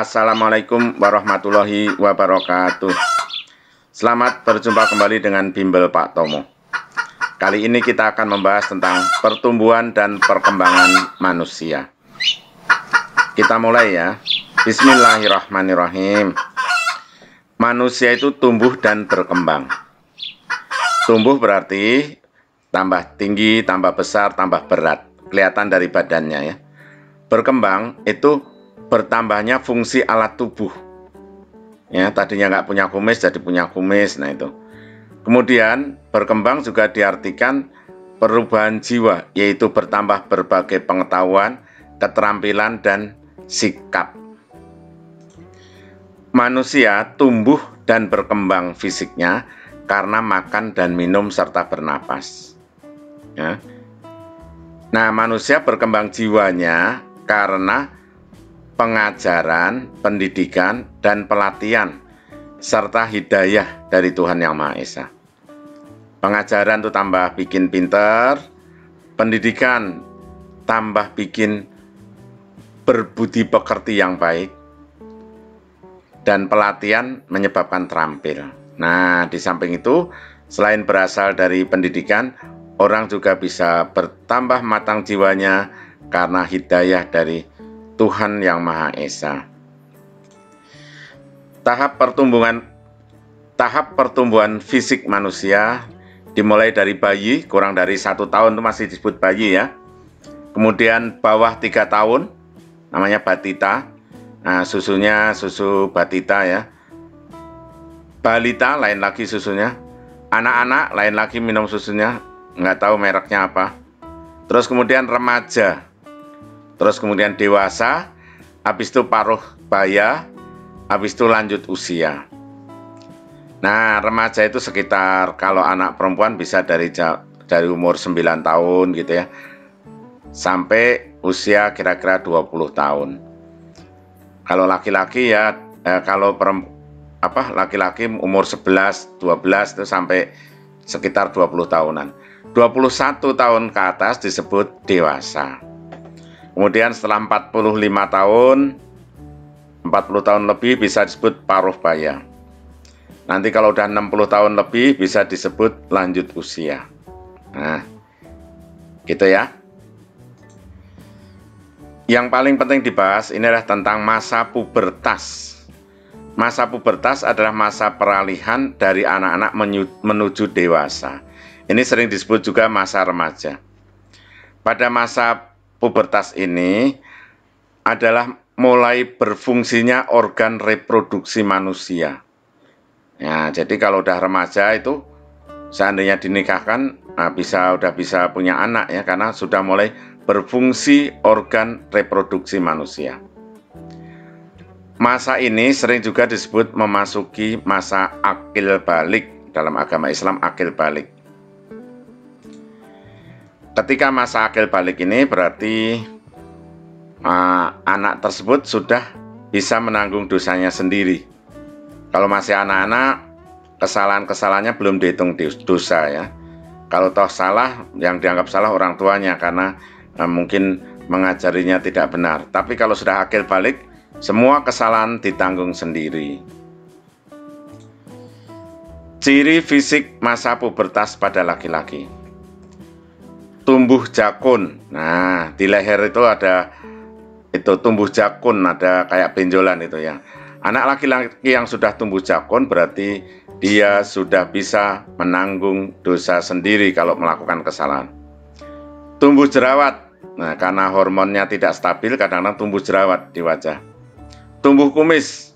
Assalamualaikum warahmatullahi wabarakatuh. Selamat berjumpa kembali dengan Bimbel Pak Tomo. Kali ini kita akan membahas tentang pertumbuhan dan perkembangan manusia. Kita mulai ya. Bismillahirrahmanirrahim. Manusia itu tumbuh dan berkembang. Tumbuh berarti tambah tinggi, tambah besar, tambah berat. Kelihatan dari badannya ya. Berkembang itu bertambahnya fungsi alat tubuh. Ya, tadinya nggak punya kumis jadi punya kumis. Nah itu. Kemudian berkembang juga diartikan perubahan jiwa, yaitu bertambah berbagai pengetahuan, keterampilan, dan sikap. Manusia tumbuh dan berkembang fisiknya karena makan dan minum serta bernapas. Ya. Nah, manusia berkembang jiwanya karena pengajaran, pendidikan, dan pelatihan, serta hidayah dari Tuhan Yang Maha Esa. Pengajaran itu tambah bikin pinter, pendidikan tambah bikin berbudi pekerti yang baik, dan pelatihan menyebabkan terampil. Nah, di samping itu, selain berasal dari pendidikan, orang juga bisa bertambah matang jiwanya karena hidayah dari Tuhan Yang Maha Esa. Tahap pertumbuhan fisik manusia dimulai dari bayi, kurang dari 1 tahun itu masih disebut bayi ya. Kemudian bawah 3 tahun, namanya batita. Nah, susunya susu batita ya. Balita lain lagi susunya. Anak-anak lain lagi minum susunya, nggak tahu mereknya apa. Terus kemudian remaja. Terus kemudian dewasa, habis itu paruh baya, habis itu lanjut usia. Nah, remaja itu sekitar, kalau anak perempuan bisa dari umur 9 tahun gitu ya, sampai usia kira-kira 20 tahun. Kalau laki-laki ya, laki-laki umur 11, 12 itu sampai sekitar 20 tahunan. 21 tahun ke atas disebut dewasa. Kemudian setelah 45 tahun, 40 tahun lebih bisa disebut paruh baya. Nanti kalau udah 60 tahun lebih bisa disebut lanjut usia. Nah, gitu ya. Yang paling penting dibahas ini adalah tentang masa pubertas. Masa pubertas adalah masa peralihan dari anak-anak menuju dewasa. Ini sering disebut juga masa remaja. Pada masa pubertas ini adalah mulai berfungsinya organ reproduksi manusia. Ya, jadi kalau udah remaja itu seandainya dinikahkan, udah bisa punya anak ya, karena sudah mulai berfungsi organ reproduksi manusia. Masa ini sering juga disebut memasuki masa akil balik. Dalam agama Islam akil balik. Ketika masa akil balik ini berarti anak tersebut sudah bisa menanggung dosanya sendiri. Kalau masih anak-anak, kesalahan-kesalahannya belum dihitung dosa ya. Kalau toh salah, yang dianggap salah orang tuanya karena mungkin mengajarinya tidak benar. Tapi kalau sudah akil balik, semua kesalahan ditanggung sendiri. Ciri fisik masa pubertas pada laki-laki. Tumbuh jakun. Nah, di leher itu ada tumbuh jakun, ada kayak benjolan itu ya. Anak laki-laki yang sudah tumbuh jakun berarti dia sudah bisa menanggung dosa sendiri kalau melakukan kesalahan. Tumbuh jerawat. Nah, karena hormonnya tidak stabil, kadang-kadang tumbuh jerawat di wajah. Tumbuh kumis.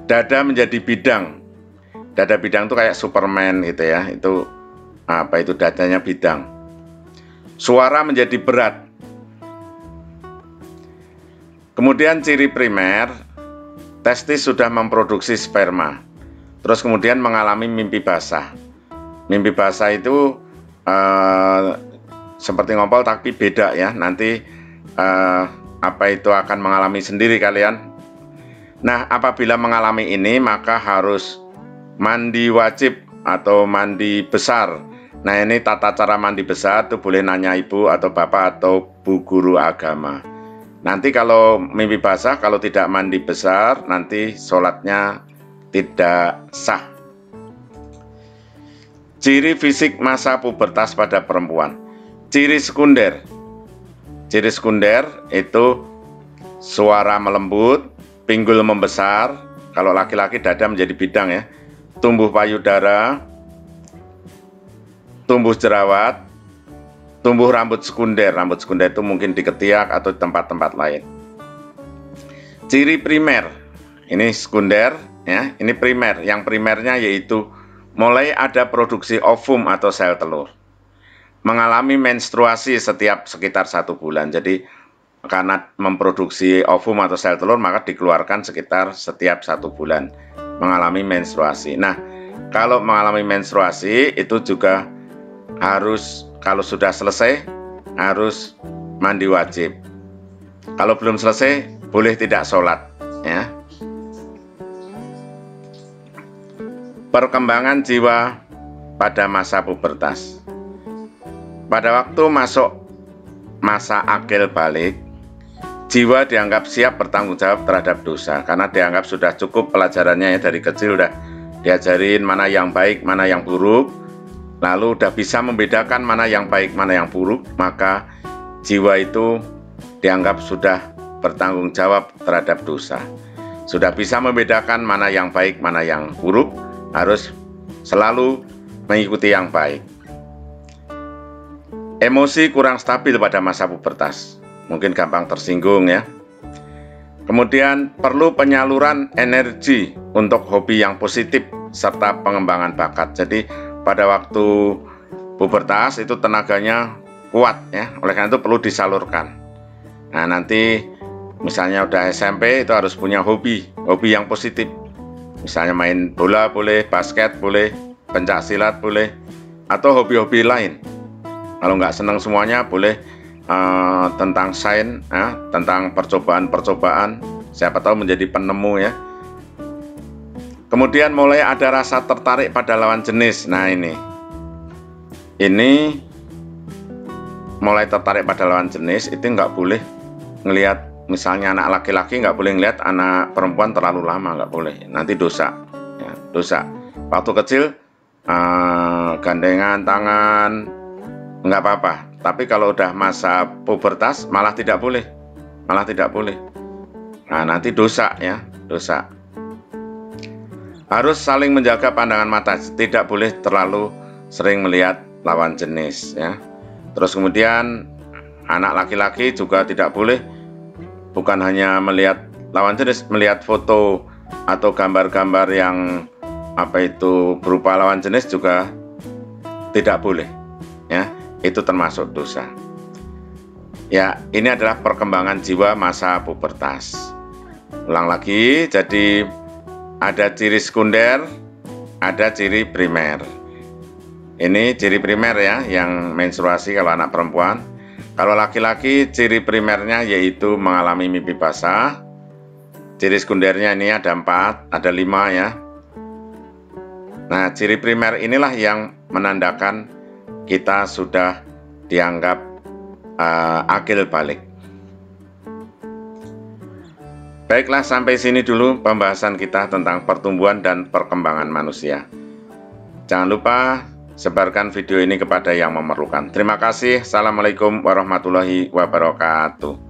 Dada menjadi bidang. Dada bidang itu kayak Superman gitu ya. Itu dadanya bidang. Suara menjadi berat. Kemudian ciri primer, testis sudah memproduksi sperma. Terus kemudian mengalami mimpi basah. Mimpi basah itu seperti ngompol tapi beda ya. Nanti itu akan mengalami sendiri kalian. Nah, apabila mengalami ini maka harus mandi wajib atau mandi besar. Nah, ini tata cara mandi besar itu boleh nanya ibu atau bapak atau bu guru agama. Nanti kalau mimpi basah, kalau tidak mandi besar, nanti sholatnya tidak sah. Ciri fisik masa pubertas pada perempuan. Ciri sekunder. Ciri sekunder itu suara melembut, pinggul membesar. Kalau laki-laki dada menjadi bidang ya. Tumbuh payudara, tumbuh jerawat, tumbuh rambut sekunder. Rambut sekunder itu mungkin di ketiak atau di tempat-tempat lain. Ciri primer. Ini sekunder ya, ini primer. Yang primernya yaitu mulai ada produksi ovum atau sel telur. Mengalami menstruasi setiap sekitar 1 bulan. Jadi karena memproduksi ovum atau sel telur, maka dikeluarkan sekitar setiap 1 bulan. Mengalami menstruasi. Nah, kalau mengalami menstruasi itu juga harus, kalau sudah selesai, harus mandi wajib. Kalau belum selesai, boleh tidak sholat ya. Perkembangan jiwa pada masa pubertas. Pada waktu masuk masa akil balik, jiwa dianggap siap bertanggung jawab terhadap dosa, karena dianggap sudah cukup pelajarannya ya, dari kecil udah diajarin mana yang baik, mana yang buruk, lalu udah bisa membedakan mana yang baik, mana yang buruk, maka jiwa itu dianggap sudah bertanggung jawab terhadap dosa. Sudah bisa membedakan mana yang baik, mana yang buruk, harus selalu mengikuti yang baik. Emosi kurang stabil pada masa pubertas, mungkin gampang tersinggung ya. Kemudian perlu penyaluran energi untuk hobi yang positif serta pengembangan bakat. Jadi pada waktu pubertas itu tenaganya kuat ya, oleh karena itu perlu disalurkan. Nah nanti misalnya udah SMP itu harus punya hobi yang positif. Misalnya main bola boleh, basket boleh, pencaksilat boleh, atau hobi-hobi lain. Kalau nggak senang semuanya boleh tentang sains, tentang percobaan-percobaan, siapa tahu menjadi penemu ya. Kemudian mulai ada rasa tertarik pada lawan jenis. Nah ini mulai tertarik pada lawan jenis itu nggak boleh ngelihat. Misalnya anak laki-laki nggak boleh ngeliat anak perempuan terlalu lama, nggak boleh, nanti dosa ya, dosa. Waktu kecil gandengan tangan nggak apa-apa, tapi kalau udah masa pubertas malah tidak boleh, nah nanti dosa ya, dosa. Harus saling menjaga pandangan mata, tidak boleh terlalu sering melihat lawan jenis ya. Terus kemudian anak laki-laki juga tidak boleh bukan hanya melihat lawan jenis, melihat foto atau gambar-gambar yang berupa lawan jenis juga tidak boleh ya, itu termasuk dosa. Ya, ini adalah perkembangan jiwa masa pubertas. Ulang lagi, jadi ada ciri sekunder, ada ciri primer. Ini ciri primer ya, yang menstruasi kalau anak perempuan. Kalau laki-laki ciri primernya yaitu mengalami mimpi basah. Ciri sekundernya ini ada 4, ada 5 ya. Nah ciri primer inilah yang menandakan kita sudah dianggap akil balik. Baiklah, sampai sini dulu pembahasan kita tentang pertumbuhan dan perkembangan manusia. Jangan lupa sebarkan video ini kepada yang memerlukan. Terima kasih. Assalamualaikum warahmatullahi wabarakatuh.